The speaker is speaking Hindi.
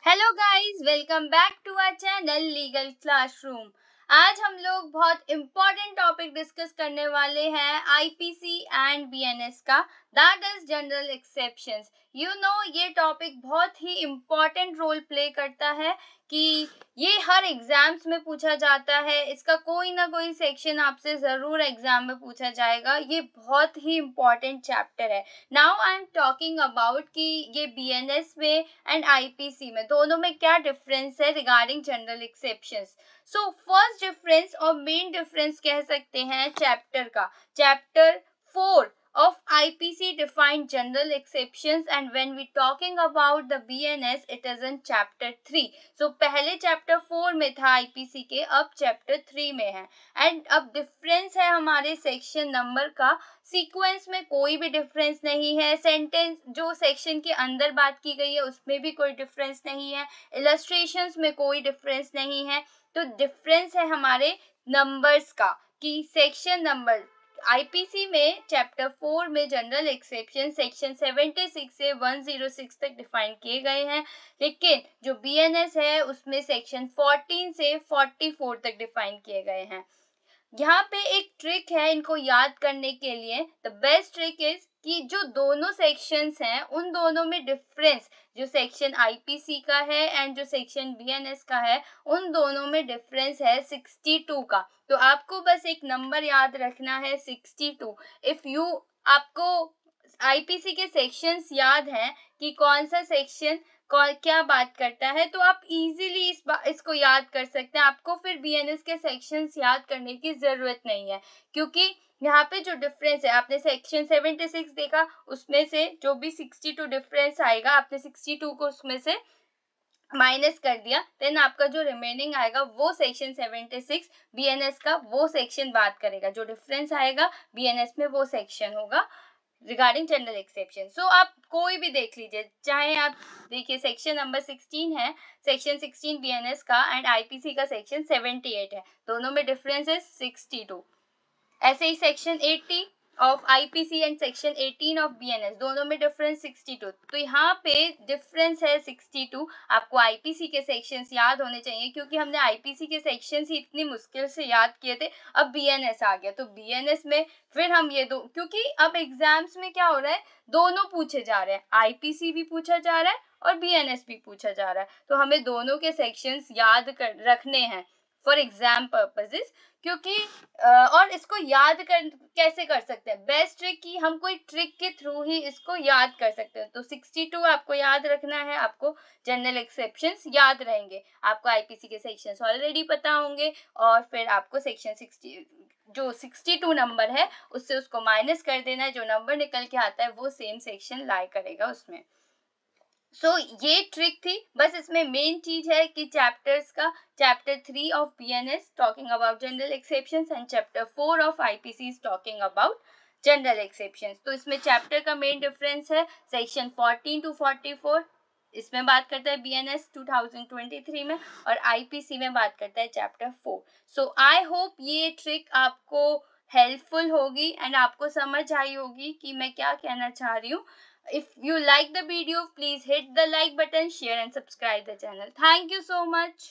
Hello guys, welcome back to our channel legal classroom. आज हम लोग बहुत इम्पोर्टेंट टॉपिक डिस्कस करने वाले हैं आईपीसी एंड बीएनएस का, दैट इज जनरल एक्सेप्शंस। ये टॉपिक बहुत ही इम्पोर्टेंट रोल प्ले करता है कि ये हर एग्जाम्स में पूछा जाता है। इसका कोई ना कोई सेक्शन आपसे ज़रूर एग्जाम में पूछा जाएगा। ये बहुत ही इम्पोर्टेंट चैप्टर है। Now I am talking about कि ये बीएनएस में एंड आईपीसी में दोनों में क्या डिफरेंस है regarding general exceptions. So first difference और मेन डिफरेंस कह सकते हैं चैप्टर का। Chapter 4 of IPC defined general exceptions, and when we talking about the BNS it is in chapter 3. So पहले chapter 4 में था IPC के, अब chapter 3 में है। एंड अब डिफरेंस है हमारे सेक्शन नंबर का। सीक्वेंस में कोई भी डिफरेंस नहीं है। सेंटेंस जो सेक्शन के अंदर बात की गई है उसमें भी कोई डिफरेंस नहीं है। इलस्ट्रेशंस में कोई डिफरेंस नहीं है। तो डिफरेंस है हमारे नंबर्स का कि सेक्शन नंबर आईपीसी में चैप्टर 4 में जनरल एक्सेप्शन सेक्शन 76 से 106 तक डिफाइन किए गए हैं, लेकिन जो बीएनएस है उसमें सेक्शन 14 से 44 तक डिफाइन किए गए हैं। यहाँ पे एक ट्रिक है इनको याद करने के लिए। द बेस्ट ट्रिक इज कि जो दोनों सेक्शंस हैं उन दोनों में डिफरेंस, जो सेक्शन आईपीसी का है एंड जो सेक्शन बीएनएस का है, उन दोनों में डिफरेंस है 62 का। तो आपको बस एक नंबर याद रखना है 62। इफ यू आपको आईपीसी के सेक्शंस याद हैं कि कौन सा सेक्शन क्या बात करता है, तो आप इजीली इसको याद कर सकते हैं। आपको फिर बीएनएस के सेक्शंस याद करने की ज़रूरत नहीं है, क्योंकि यहाँ पे जो डिफरेंस है, आपने सेक्शन 76 देखा, उसमें से जो भी 62 डिफरेंस आएगा, आपने 62 को उसमें से माइनस कर दिया, देन आपका जो रिमेनिंग आएगा वो सेक्शन 76 बीएनएस का वो सेक्शन बात करेगा। जो डिफरेंस आएगा बीएनएस में वो सेक्शन होगा रिगार्डिंग जनरल एक्सेप्शन। सो आप कोई भी देख लीजिए, चाहे आप देखिए सेक्शन नंबर 16 है, सेक्शन 16 बीएनएस का एंड आईपीसी का सेक्शन 78 है, दोनों में डिफरेंस है 62। ऐसे ही section 80 of IPC and section 18 of BNS, दोनों में डिफरेंस 62। तो यहाँ पे डिफरेंस है 62। आपको आईपीसी के सेक्शंस याद होने चाहिए, क्योंकि हमने आईपीसी के सेक्शंस ही इतनी मुश्किल से याद किए थे। अब बीएनएस आ गया, तो बीएनएस में फिर हम ये दो, क्योंकि अब एग्जाम्स में क्या हो रहा है, दोनों पूछे जा रहे हैं, आईपीसी भी पूछा जा रहा है और बीएनएस भी पूछा जा रहा है। तो हमें दोनों के सेक्शंस याद रखने हैं फॉर एग्जाम पर्पसेस। क्योंकि और इसको याद कैसे कर सकते हैं, बेस्ट ट्रिक कि हम कोई ट्रिक के थ्रू ही इसको याद कर सकते हैं। तो 62 आपको याद रखना है, आपको जनरल एक्सेप्शंस याद रहेंगे, आपको आईपीसी के सेक्शंस ऑलरेडी पता होंगे, और फिर आपको सेक्शन 60 जो 62 नंबर है उससे उसको माइनस कर देना है, जो नंबर निकल के आता है वो सेम सेक्शन लाई करेगा उसमें। ये ट्रिक थी। बस इसमें मेन चीज है कि चैप्टर्स का chapter 3 of BNS talking about general exceptions and chapter 4 of IPC is talking about general exceptions. तो इसमें चैप्टर का मेन डिफरेंस है सेक्शन 14 to 44, इसमें बात करता है बीएनएस 2023 में, और आईपीसी में बात करता है चैप्टर 4। सो आई होप ये ट्रिक आपको हेल्पफुल होगी एंड आपको समझ आई होगी कि मैं क्या कहना चाह रही हूँ। If you like the video, please hit the like button, share and subscribe the channel. Thank you so much.